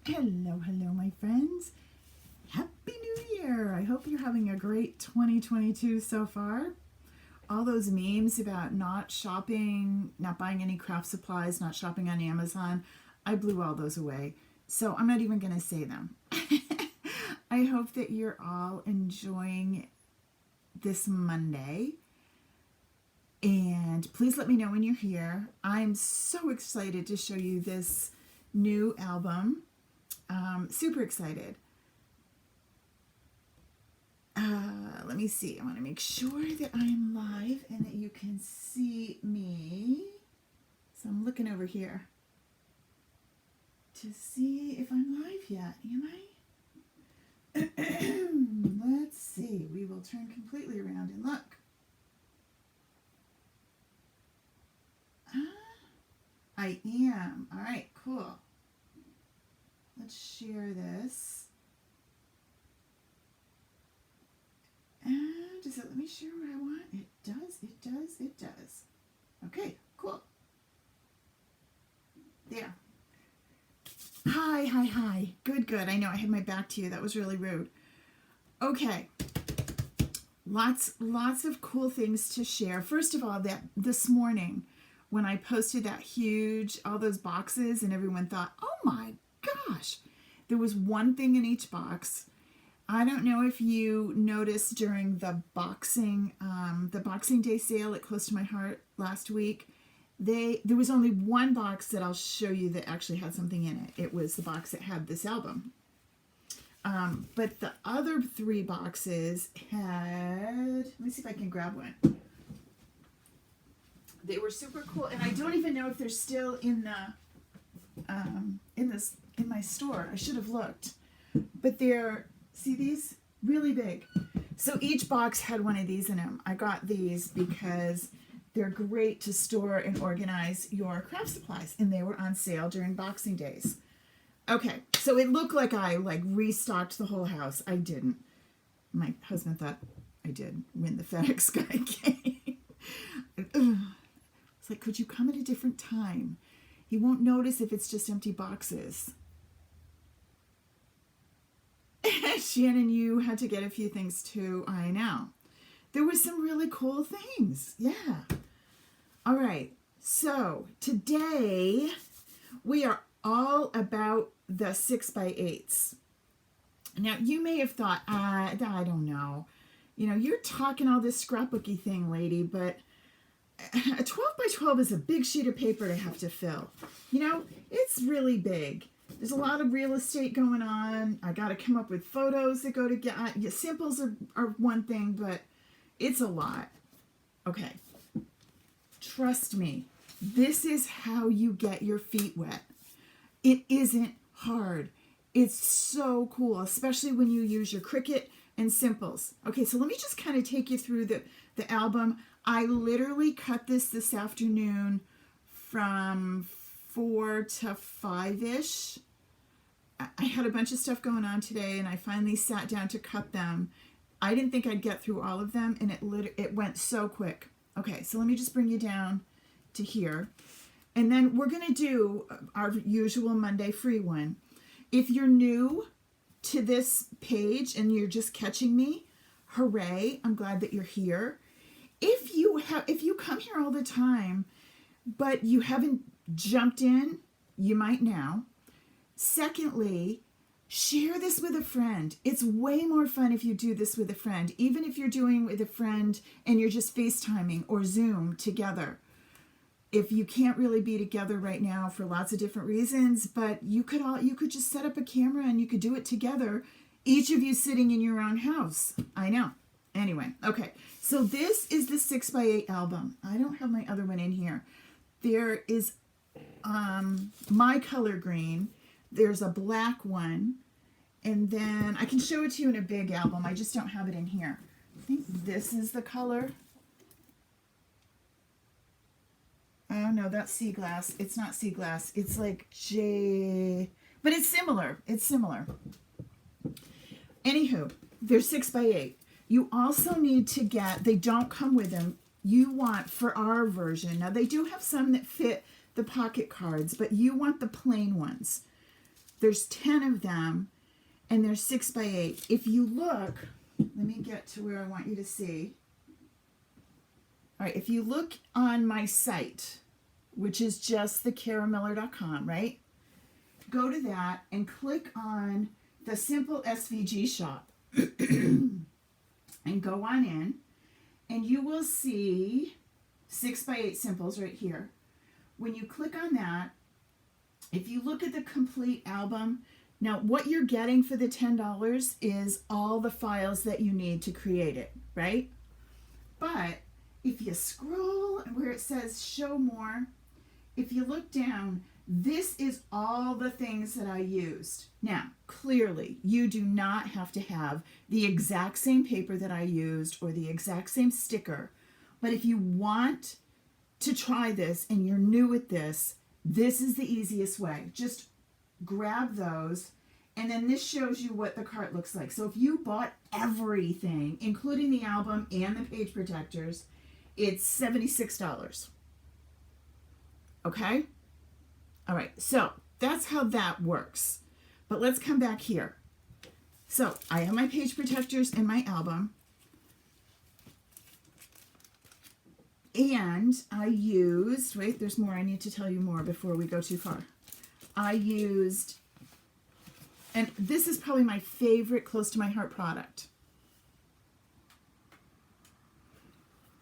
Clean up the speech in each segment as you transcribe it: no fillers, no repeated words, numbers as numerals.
Hello, hello, my friends. Happy New Year. I hope you're having a great 2022 so far. All those memes about not shopping, not buying any craft supplies, not shopping on Amazon, I blew all those away. So I'm not even going to say them. I hope that you're all enjoying this Monday. And please let me know when you're here. I'm so excited to show you this new album. Super excited. Let me see. I want to make sure that I'm live and that you can see me. So I'm looking over here to see if I'm live yet. Am I? Let's see. We will turn completely around and look. I am. All right, cool. Let's share this. And does it let me share what I want? It does, it does, it does. Okay, cool. There. Hi. Good. I know I had my back to you. That was really rude. Okay. Lots of cool things to share. First of all, that this morning when I posted that huge, all those boxes and everyone thought, oh my gosh, there was one thing in each box. I don't know if you noticed during the Boxing Day sale at Close to My Heart last week, there was only one box that I'll show you that actually had something in it. It was the box that had this album. But the other three boxes had, let me see if I can grab one. They were super cool, and I don't even know if they're still in my store. I should have looked, but they're, see these? Really big. So each box had one of these in them. I got these because they're great to store and organize your craft supplies, and they were on sale during Boxing Days. Okay, so it looked like I restocked the whole house. I didn't. My husband thought I did when the FedEx guy came. It's like, could you come at a different time? He won't notice if it's just empty boxes. Shannon, you had to get a few things too. I know. There were some really cool things. Yeah. All right. So today we are all about the 6x8s. Now you may have thought, I don't know. You know, you're talking all this scrapbooky thing, lady, but a 12x12 is a big sheet of paper to have to fill. You know, it's really big. There's a lot of real estate going on. I got to come up with photos that go together. Samples are one thing, but it's a lot. Okay. Trust me. This is how you get your feet wet. It isn't hard. It's so cool, especially when you use your Cricut and Simples. Okay, so let me just kind of take you through the album. I literally cut this afternoon from 4 to 5-ish. I had a bunch of stuff going on today, and I finally sat down to cut them. I didn't think I'd get through all of them, and it went so quick. Okay, so let me just bring you down to here. And then we're going to do our usual Monday free one. If you're new to this page and you're just catching me, hooray, I'm glad that you're here. If you come here all the time, but you haven't jumped in, you might now. Secondly, share this with a friend. It's way more fun if you do this with a friend, even if you're doing with a friend and you're just FaceTiming or Zoom together. If you can't really be together right now for lots of different reasons, but you could just set up a camera and you could do it together, each of you sitting in your own house. I know. Anyway, okay. So this is the 6x8 album. I don't have my other one in here. There is my color green. There's a black one. And then I can show it to you in a big album. I just don't have it in here. I think this is the color. Oh, no, that's sea glass. It's not sea glass. It's like but it's similar. It's similar. Anywho, they're 6x8. You also need to get, they don't come with them. You want, for our version, now they do have some that fit the pocket cards, but you want the plain ones. There's 10 of them, and they're 6 by 8. If you look, let me get to where I want you to see. All right, if you look on my site, which is just thecaramiller.com, right? Go to that and click on the Simple SVG shop and go on in, and you will see 6 by 8 simples right here. When you click on that, if you look at the complete album, now what you're getting for the $10 is all the files that you need to create it, right? But if you scroll where it says show more, if you look down, this is all the things that I used. Now, clearly, you do not have to have the exact same paper that I used or the exact same sticker. But if you want to try this and you're new at this, this is the easiest way. Just grab those, and then this shows you what the cart looks like. So if you bought everything, including the album and the page protectors, it's $76. Okay? All right, so that's how that works. But let's come back here. So I have my page protectors and my album. And I used, wait, there's more. I need to tell you more before we go too far. I used, and this is probably my favorite close to my heart product.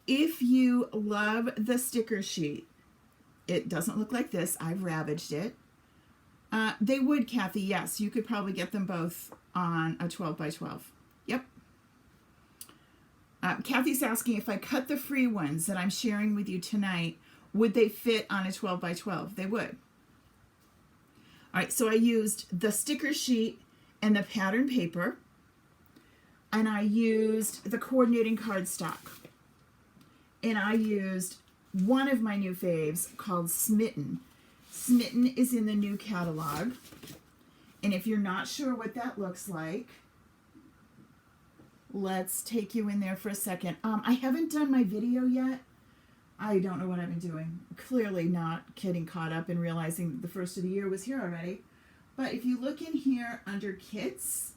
If you love the sticker sheet, it doesn't look like this. I've ravaged it. They would, Kathy, yes. You could probably get them both on a 12 by 12. Yep. Kathy's asking if I cut the free ones that I'm sharing with you tonight, would they fit on a 12 by 12? They would. All right, so I used the sticker sheet and the pattern paper, and I used the coordinating cardstock. And I used one of my new faves called Smitten. Smitten is in the new catalog. And if you're not sure what that looks like, let's take you in there for a second. I haven't done my video yet. I don't know what I've been doing. Clearly not getting caught up and realizing the first of the year was here already. But if you look in here under kits,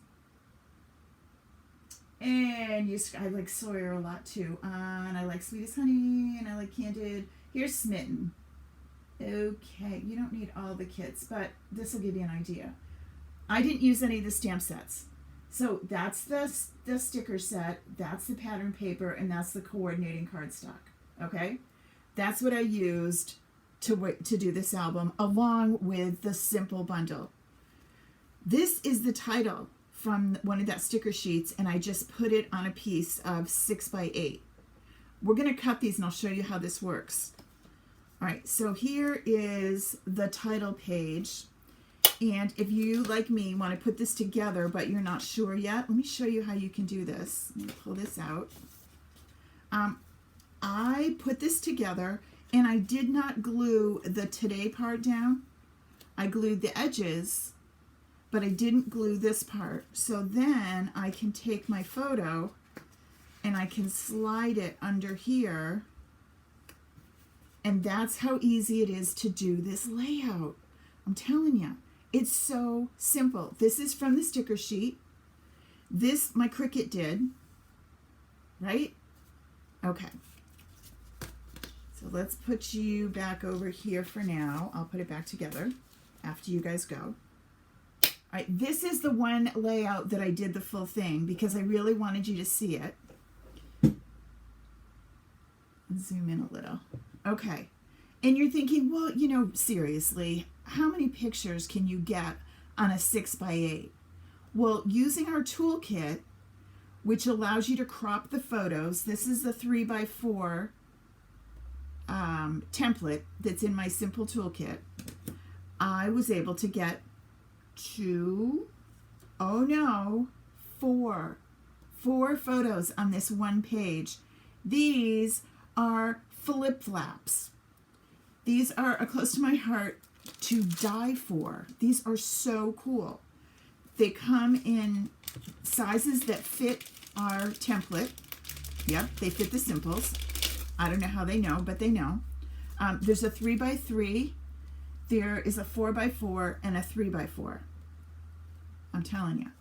and I like Sawyer a lot too. And I like Sweetest Honey, and I like Candid. Here's Smitten. Okay, you don't need all the kits, but this will give you an idea. I didn't use any of the stamp sets. So that's the sticker set, that's the pattern paper, and that's the coordinating cardstock. Okay? That's what I used to do this album, along with the simple bundle. This is the title from one of that sticker sheets, and I just put it on a piece of 6 by 8. We're going to cut these, and I'll show you how this works. All right, so here is the title page. And if you, like me, want to put this together, but you're not sure yet, let me show you how you can do this. Let me pull this out. I put this together, and I did not glue the today part down. I glued the edges, but I didn't glue this part. So then I can take my photo, and I can slide it under here, and that's how easy it is to do this layout. I'm telling you. It's so simple. This is from the sticker sheet. This my Cricut did, right? Okay. So let's put you back over here for now. I'll put it back together after you guys go. All right, this is the one layout that I did the full thing because I really wanted you to see it. Zoom in a little. Okay. And you're thinking, well, you know, seriously, how many pictures can you get on a 6 by 8? Well, using our toolkit, which allows you to crop the photos, this is the 3 by 4 template that's in my simple toolkit. I was able to get four photos on this one page. These are flip-flaps. These are close to my heart to die for. These are so cool. They come in sizes that fit our template. Yep, they fit the simples. I don't know how they know, but they know. There's a 3 by 3. There is a 4 by 4 and a 3 by 4. I'm telling you.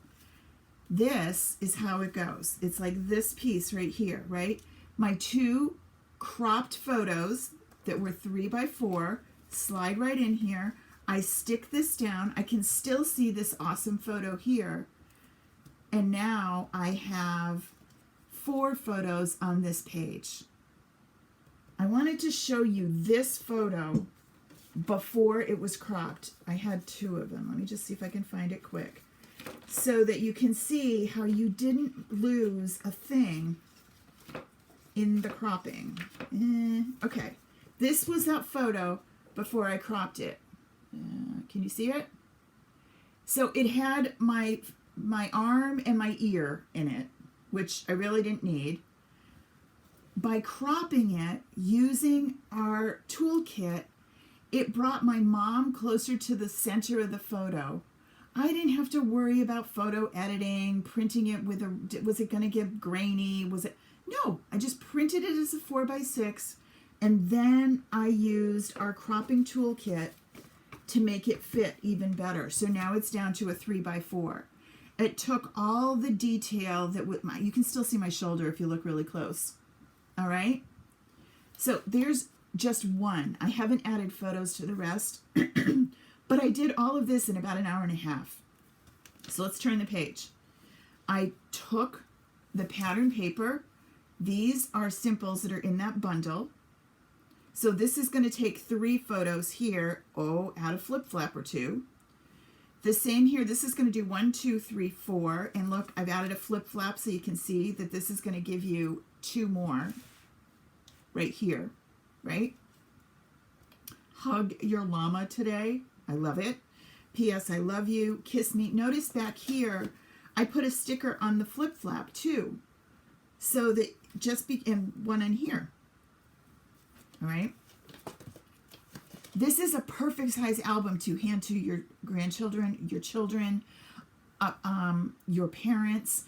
This is how it goes. It's like this piece right here, right? My two cropped photos that were 3x4 slide right in here. I stick this down. I can still see this awesome photo here. And now I have 4 photos on this page. I wanted to show you this photo before it was cropped. I had 2 of them. Let me just see if I can find it quick. So that you can see how you didn't lose a thing in the cropping. Okay, this was that photo before I cropped it. Can you see it? So it had my arm and my ear in it, which I really didn't need. By cropping it using our toolkit, it brought my mom closer to the center of the photo. I didn't have to worry about photo editing, printing it with was it going to get grainy? No, I just printed it as a 4x6, and then I used our cropping toolkit to make it fit even better. So now it's down to a 3x4. It took all the detail that you can still see my shoulder if you look really close. All right. So there's just one. I haven't added photos to the rest, but I did all of this in about an hour and a half. So let's turn the page. I took the pattern paper. These are simples that are in that bundle. So this is going to take 3 photos here. Oh, add a flip flap or 2. The same here. This is going to do 1, 2, 3, 4. And look, I've added a flip flap so you can see that this is going to give you 2 more right here, right? Hug your llama today. I love it. P.S. I love you. Kiss me. Notice back here, I put a sticker on the flip flap too. So that and one in here. All right. This is a perfect size album to hand to your grandchildren, your children, your parents,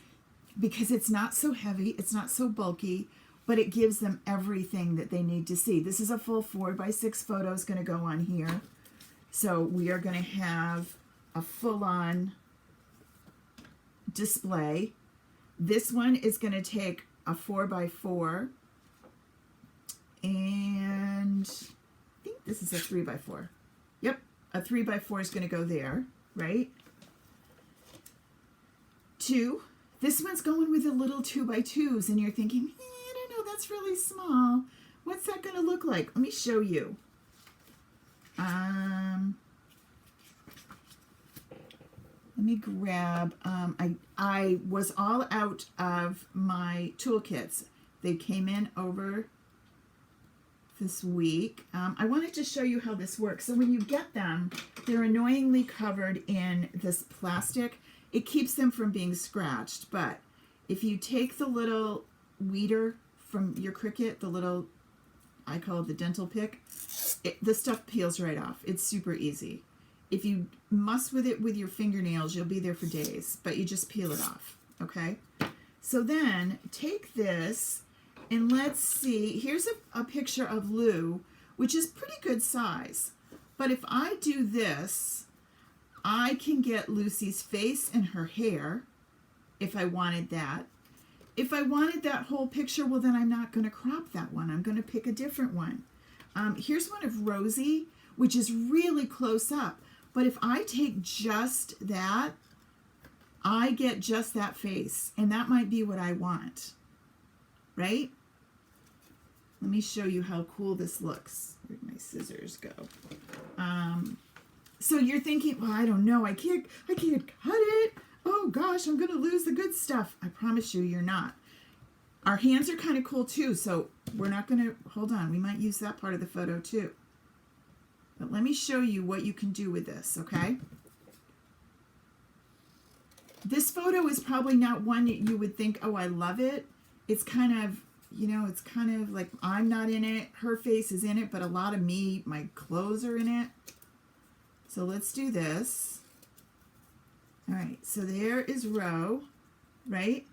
because it's not so heavy, it's not so bulky, but it gives them everything that they need to see. This is a full 4x6 photo is going to go on here. So we are going to have a full-on display. This one is going to take a 4x4, and I think this is a 3x4. Yep, a 3x4 is going to go there, right? 2. This one's going with the little 2x2s, and you're thinking, I don't know, that's really small. What's that going to look like? Let me show you. Let me grab, I was all out of my toolkits. They came in over this week. I wanted to show you how this works. So when you get them, they're annoyingly covered in this plastic. It keeps them from being scratched, but if you take the little weeder from your Cricut, the little, I call it the dental pick, the stuff peels right off. It's super easy. If you muss with it with your fingernails, you'll be there for days, but you just peel it off, okay? So then take this and let's see, here's a picture of Lou, which is pretty good size. But if I do this, I can get Lucy's face and her hair, if I wanted that. If I wanted that whole picture, well, then I'm not going to crop that one. I'm going to pick a different one. Here's one of Rosie, which is really close up. But if I take just that, I get just that face. And that might be what I want. Right? Let me show you how cool this looks. Where'd my scissors go? So you're thinking, well, I don't know. I can't cut it. Oh gosh, I'm going to lose the good stuff. I promise you, you're not. Our hands are kind of cool too. So we're not going to, hold on. We might use that part of the photo too. But let me show you what you can do with this, okay? This photo is probably not one that you would think, oh, I love it. It's kind of, you know, it's kind of like I'm not in it. Her face is in it, but a lot of me, my clothes are in it. So let's do this. All right, so there is Ro, right?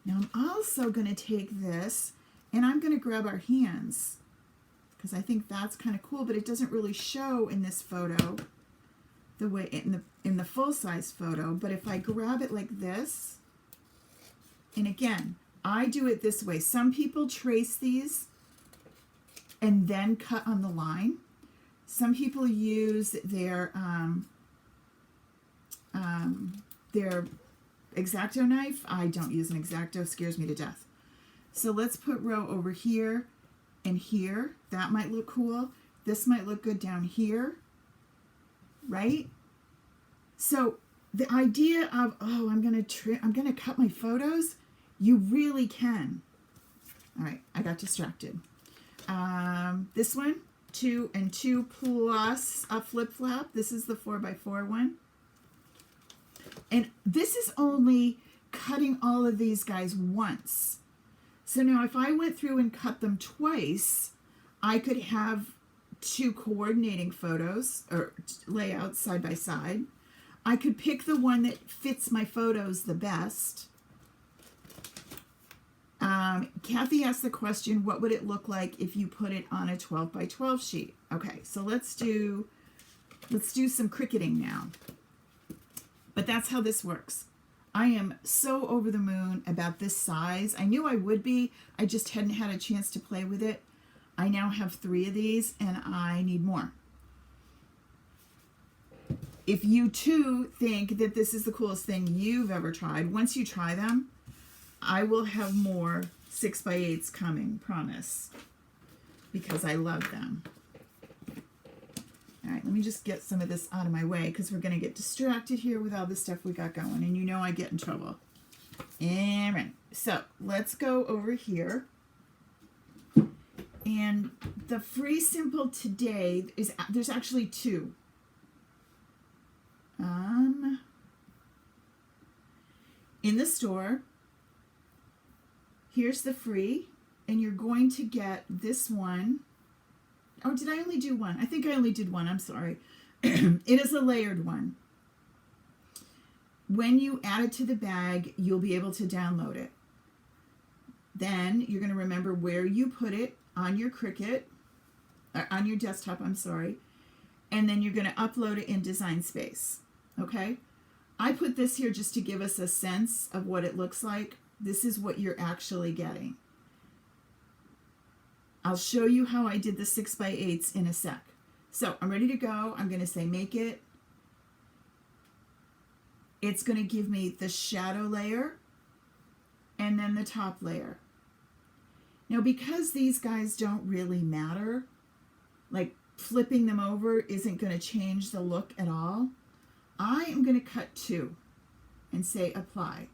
Now I'm also going to take this, and I'm going to grab our hands, because I think that's kind of cool, but it doesn't really show in this photo. the way in the full-size photo, but if I grab it like this, and again, I do it this way. Some people trace these and then cut on the line. Some people use their X-Acto knife. I don't use an X-Acto, scares me to death. So let's put row over here and here. That might look cool. This might look good down here, right? So the idea of, oh, I'm gonna cut my photos, you really can. All right, I got distracted. This one, 2 and 2 plus a flip flap. This is the 4x4 one. And this is only cutting all of these guys once. So now if I went through and cut them twice, I could have 2 coordinating photos or layouts side by side. I could pick the one that fits my photos the best. Kathy asked the question, what would it look like if you put it on a 12x12 sheet? Okay, so let's do some cricketing now. But that's how this works. I am so over the moon about this size. I knew I would be. I just hadn't had a chance to play with it. I now have 3 of these and I need more. If you too think that this is the coolest thing you've ever tried, once you try them, I will have more 6x8s coming, promise, because I love them. All right, let me just get some of this out of my way because we're going to get distracted here with all the stuff we got going, and you know I get in trouble. All right, so let's go over here. And the free simple today is, there's actually 2. In the store, here's the free, and you're going to get this one. Oh, did I only do one? I think I only did one. I'm sorry. It is a layered one. When you add it to the bag, you'll be able to download it. Then you're going to remember where you put it on your Cricut, or on your desktop, I'm sorry. And then you're going to upload it in Design Space. Okay? I put this here just to give us a sense of what it looks like. This is what you're actually getting. I'll show you how I did the 6x8s in a sec. So I'm ready to go. I'm going to say make it. It's going to give me the shadow layer and then the top layer. Now, because these guys don't really matter, like flipping them over isn't going to change the look at all, I am going to cut 2 and say apply.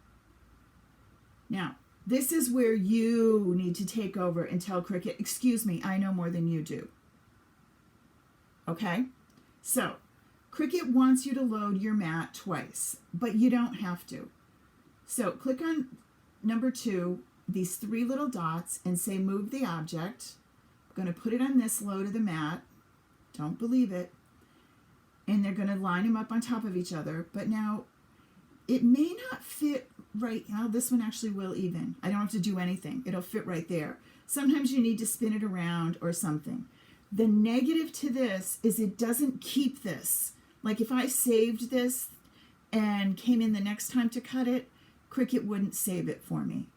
Now, this is where you need to take over and tell Cricut, excuse me, I know more than you do. Okay? So, Cricut wants you to load your mat twice, but you don't have to. So, click on number 2, these 3 little dots, and say move the object. I'm going to put it on this load of the mat. Don't believe it. And they're going to line them up on top of each other. But now, it may not fit right now. This one actually will even. I don't have to do anything. It'll fit right there. Sometimes you need to spin it around or something. The negative to this is it doesn't keep this. Like if I saved this and came in the next time to cut it, Cricut wouldn't save it for me.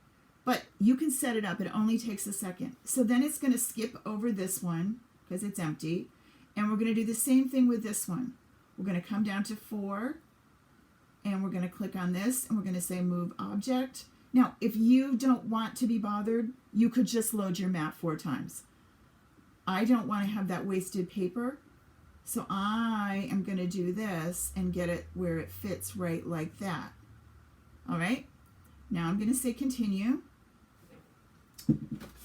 But you can set it up. It only takes a second. So then it's going to skip over this one because it's empty. And we're going to do the same thing with this one. We're going to come down to 4. And we're going to click on this, and we're going to say Move Object. Now, if you don't want to be bothered, you could just load your mat 4 times. I don't want to have that wasted paper, so I am going to do this and get it where it fits right like that. All right? Now I'm going to say Continue.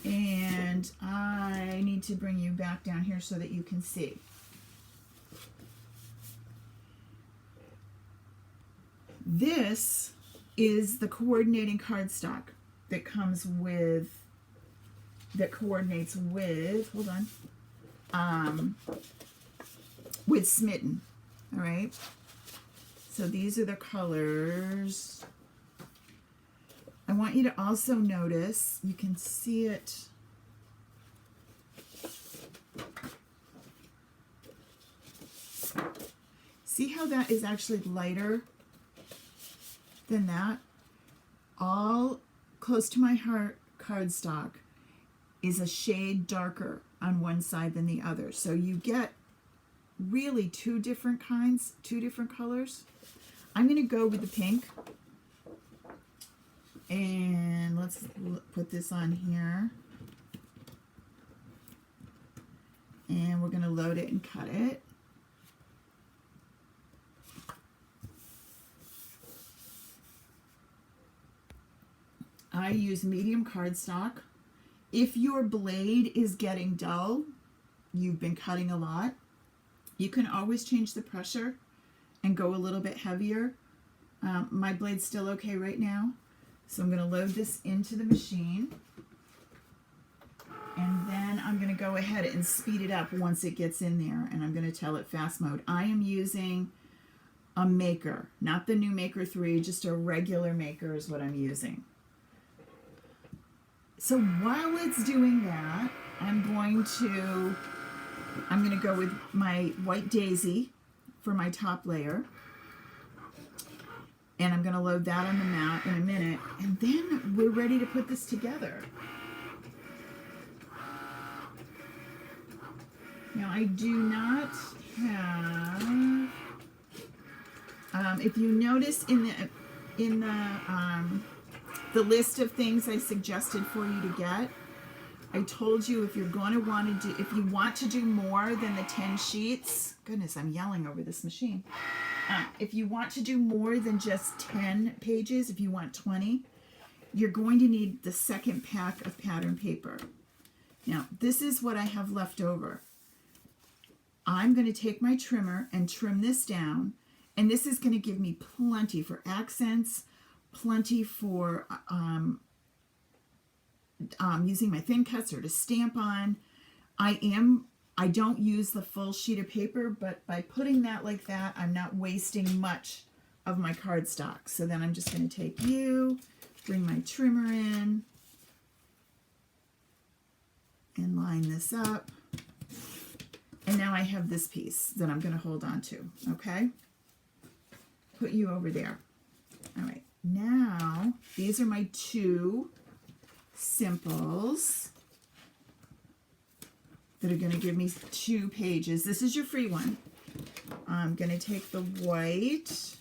And I need to bring you back down here so that you can see. This is the coordinating cardstock that comes with, that coordinates with, hold on, with Smitten, all right? So these are the colors. I want you to also notice, you can see it, See how that is actually lighter than that? All close to my heart cardstock is a shade darker on one side than the other. So you get really two different kinds, two different colors. I'm going to go with the pink. And let's put this on here. And we're going to load it and cut it. I use medium cardstock. If your blade is getting dull, you've been cutting a lot, you can always change the pressure and go a little bit heavier. My blade's still okay right now. So I'm going to load this into the machine. And then I'm going to go ahead and speed it up once it gets in there. And I'm going to tell it fast mode. I am using a Maker, not the new Maker 3, just a regular Maker is what I'm using. So while it's doing that, I'm going to go with my white daisy for my top layer. And I'm going to load that on the mat in a minute. And then we're ready to put this together. Now I do not have, if you notice in the list of things I suggested for you to get, I told you if you're going to want to do, if you want to do more than the 10 sheets, goodness, I'm yelling over this machine. If you want to do more than just 10 pages, if you want 20, you're going to need the second pack of pattern paper. Now, this is what I have left over. I'm going to take my trimmer and trim this down, and this is going to give me plenty for accents, plenty for using my thin cuts or to stamp on. I don't use the full sheet of paper, but by putting that like that, I'm not wasting much of my cardstock. So then I'm just going to take you, bring my trimmer in, and line this up. And now I have this piece that I'm going to hold on to, okay? Put you over there. All right. Now, these are my two simples that are going to give me 2 pages. This is your free one. I'm going to take the white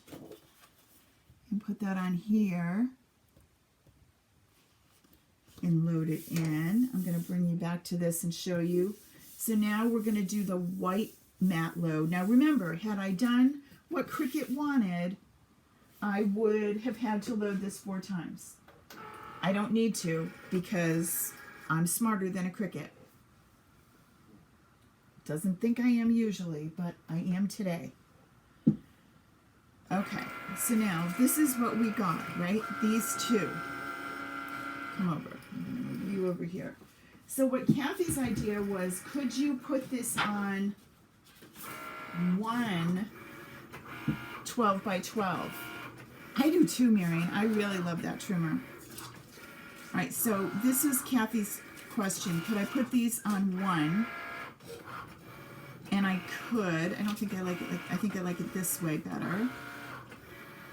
and put that on here and load it in. I'm going to bring you back to this and show you. So now we're going to do the white mat load. Now remember, had I done what Cricut wanted, I would have had to load this 4 times. I don't need to because I'm smarter than a Cricut. Doesn't think I am usually, but I am today. Okay, so now this is what we got, right? These 2. Come over. I'm going to move you over here. So what Kathy's idea was, could you put this on one 12 by 12? I do too, Marion. I really love that trimmer. All right, so this is Kathy's question. Could I put these on one? And I could. I don't think I like it. I think I like it this way better.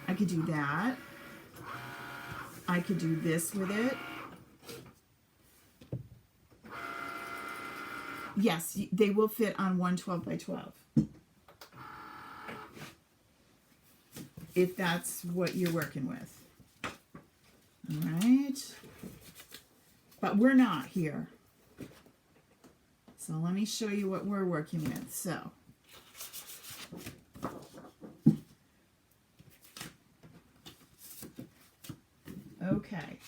I could do that. I could do this with it. Yes, they will fit on one 12 by 12. If that's what you're working with. All right. But we're not here. So let me show you what we're working with. So, okay.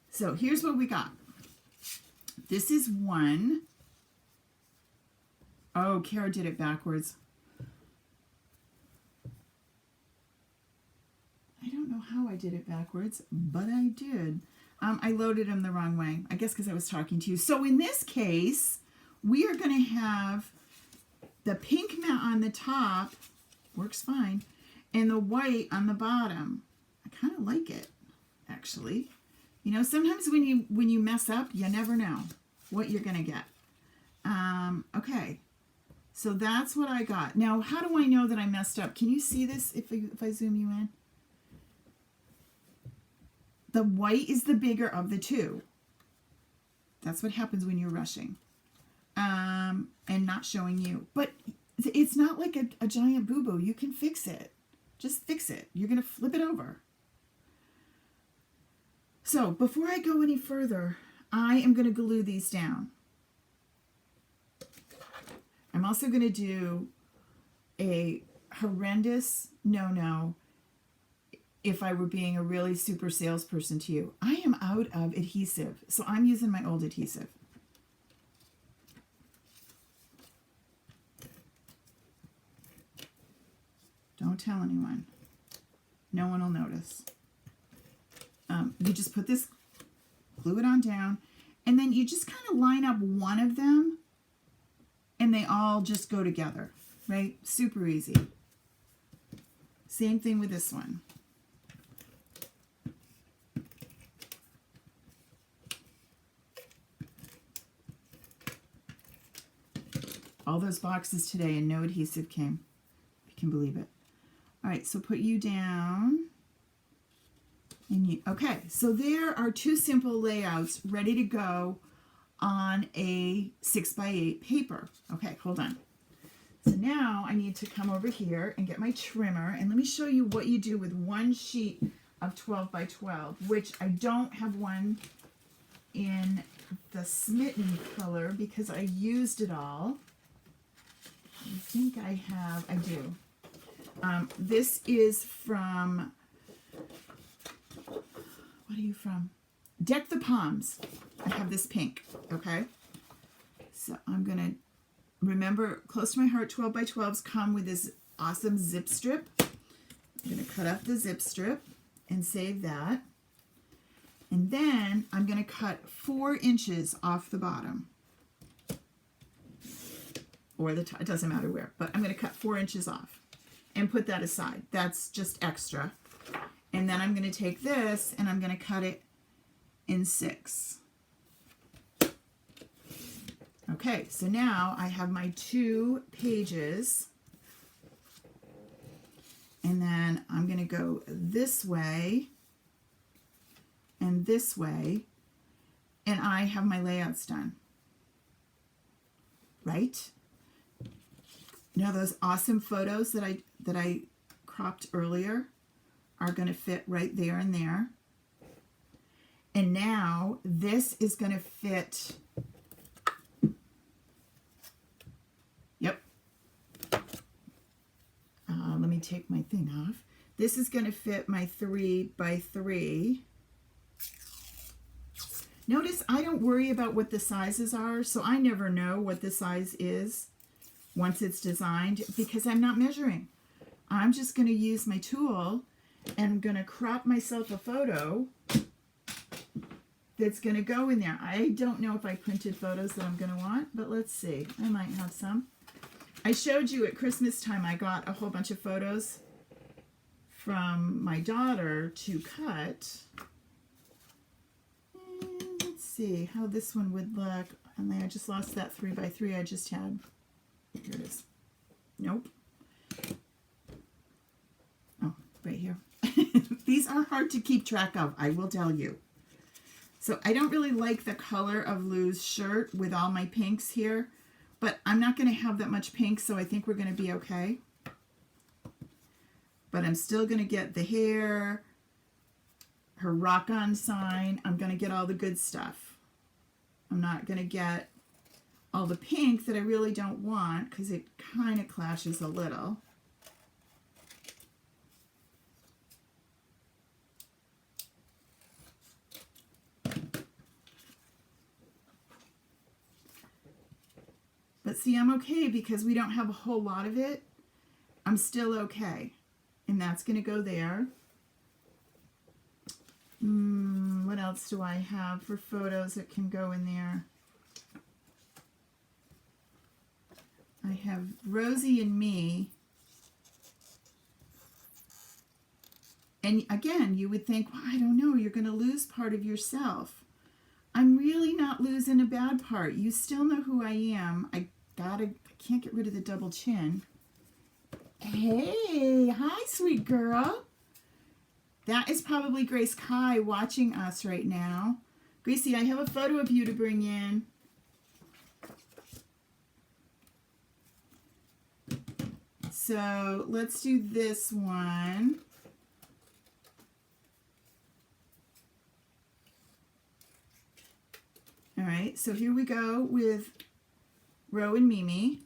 So here's what we got. This is one. Oh, Kara did it backwards. I don't know how I did it backwards, but I did. I loaded them the wrong way. I guess because I was talking to you. So in this case, we are going to have the pink mat on the top, works fine, and the white on the bottom. I kind of like it, actually. You know, sometimes when you mess up, you never know what you're going to get. Okay, So that's what I got. Now, how do I know that I messed up? Can you see this if I zoom you in? The white is the bigger of the two. That's what happens when you're rushing and not showing you. But it's not like a giant boo-boo. You can fix it. Just fix it. You're going to flip it over. So before I go any further, I am going to glue these down. I'm also going to do a horrendous no-no if I were being a really super salesperson to you. I am out of adhesive, so I'm using my old adhesive. Don't tell anyone. No one will notice. You just put this, glue it on down, and then you just kind of line up one of them, and they all just go together, right? Super easy. Same thing with this one. All those boxes today and no adhesive came. If you can believe it. All right, so put you down. And you, okay, so there are two simple layouts ready to go on a 6x8 paper. Okay, hold on. So now I need to come over here and get my trimmer, and let me show you what you do with one sheet of 12x12, which I don't have one in the Smitten color because I used it all. I think I have, I do. This is from, what are you from? Deck the Palms. I have this pink, okay? So I'm going to, remember, close to my heart 12x12s come with this awesome zip strip. I'm going to cut off the zip strip and save that. And then I'm going to cut 4 inches off the bottom. Or the top, it doesn't matter where, but I'm going to cut 4 inches off and put that aside. That's just extra. And then I'm going to take this and I'm going to cut it in 6. Okay, so now I have my 2 pages, and then I'm going to go this way and this way, and I have my layouts done. Right? Now those awesome photos that I cropped earlier are going to fit right there and there. And now this is going to fit. Yep. Let me take my thing off. This is going to fit my 3x3. Notice I don't worry about what the sizes are, so I never know what the size is once it's designed because I'm not measuring. I'm just going to use my tool and I'm going to crop myself a photo that's going to go in there. I don't know if I printed photos that I'm going to want, but let's see. I might have some. I showed you at Christmas time I got a whole bunch of photos from my daughter to cut. And let's see how this one would look. And I just lost that 3x3 I just had. Here it is. Nope. Oh, right here. These are hard to keep track of, I will tell you. So I don't really like the color of Lou's shirt with all my pinks here, but I'm not going to have that much pink, so I think we're going to be okay. But I'm still going to get the hair, her rock-on sign. I'm going to get all the good stuff. I'm not going to get all the pink that I really don't want because it kind of clashes a little. But see, I'm okay because we don't have a whole lot of it. I'm still okay. And that's going to go there. What else do I have for photos that can go in there? I have Rosie and me. And again, you would think, well, I don't know, you're going to lose part of yourself. I'm really not losing a bad part. You still know who I am. I I can't get rid of the double chin. Hey, hi, sweet girl. That is probably Grace Kai watching us right now. Gracie, I have a photo of you to bring in. So let's do this one. All right, so here we go with Ro and Mimi.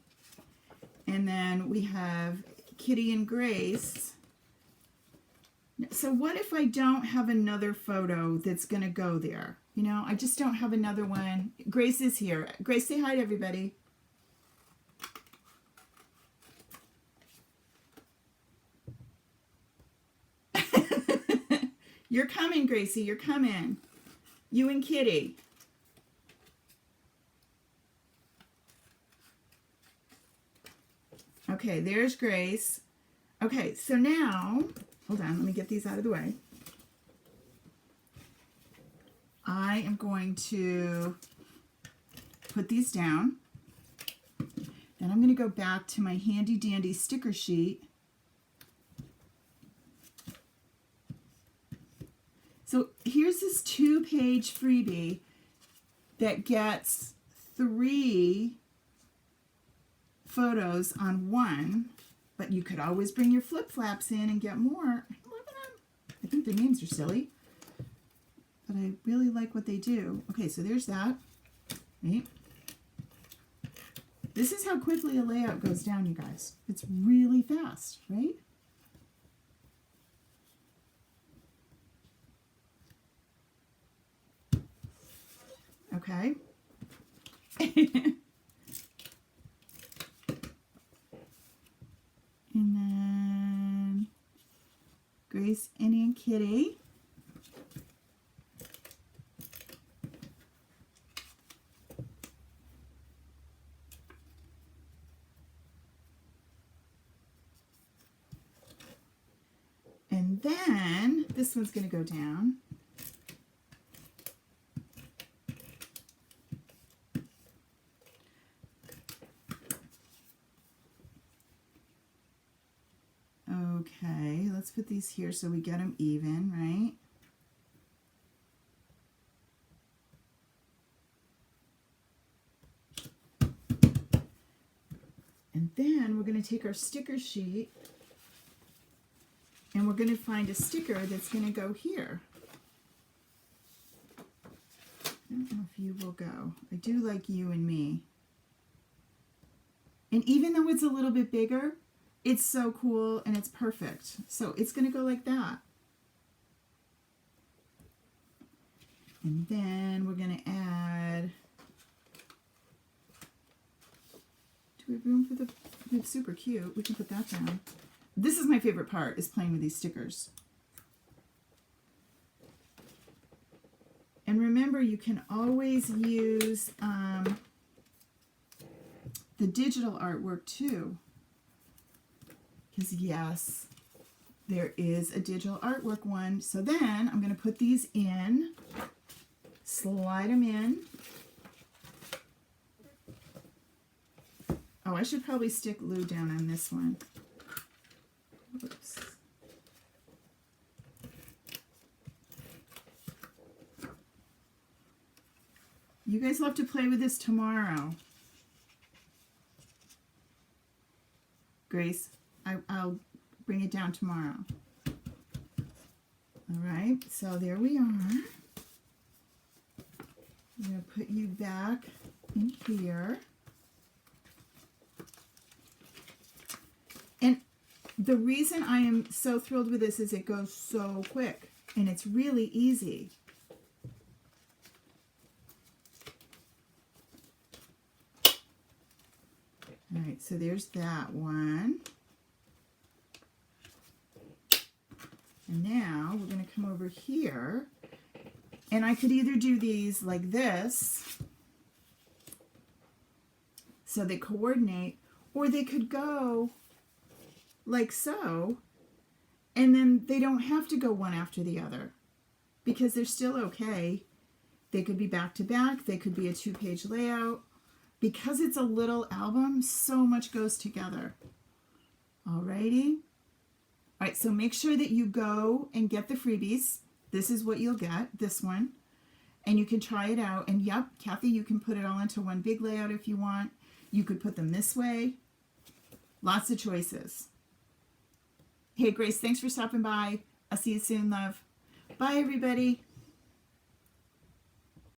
And then we have Kitty and Grace. So what if I don't have another photo that's going to go there? You know, I just don't have another one. Grace is here. Grace, say hi to everybody. You're coming, Gracie. You're coming. You and Kitty. Okay, there's Grace. Okay, so now, hold on, let me get these out of the way. I am going to put these down. Then I'm going to go back to my handy dandy sticker sheet. So here's this 2-page freebie that gets 3 photos on one, but you could always bring your flip-flaps in and get more. I think their names are silly, but I really like what they do. Okay, so there's that. Right? This is how quickly a layout goes down, you guys. It's really fast, right? Okay. And then Grace, Annie, and Kitty. And then this one's going to go down. Okay, let's put these here so we get them even, right? And then we're going to take our sticker sheet and we're going to find a sticker that's going to go here. I don't know if you will go. I do like you and me. And even though it's a little bit bigger, it's so cool and it's perfect. So it's going to go like that. And then we're going to add, do we have room for it's super cute. We can put that down. This is my favorite part, is playing with these stickers. And remember, you can always use the digital artwork too. Because yes, there is a digital artwork one. So then I'm going to put these in, slide them in. Oh, I should probably stick glue down on this one. Oops. You guys will have to play with this tomorrow. Grace, I'll bring it down tomorrow. All right, so there we are. I'm going to put you back in here. And the reason I am so thrilled with this is it goes so quick and it's really easy. All right, so there's that one. And now we're going to come over here. And I could either do these like this, so they coordinate, or they could go like so, and then they don't have to go one after the other because they're still okay. They could be back to back. They could be a 2-page layout. because it's a little album, so much goes together. Alrighty. All right, so make sure that you go and get the freebies. This is what you'll get, this one. And you can try it out. And yep, Kathy, you can put it all into one big layout if you want. You could put them this way. Lots of choices. Hey, Grace, thanks for stopping by. I'll see you soon, love. Bye, everybody.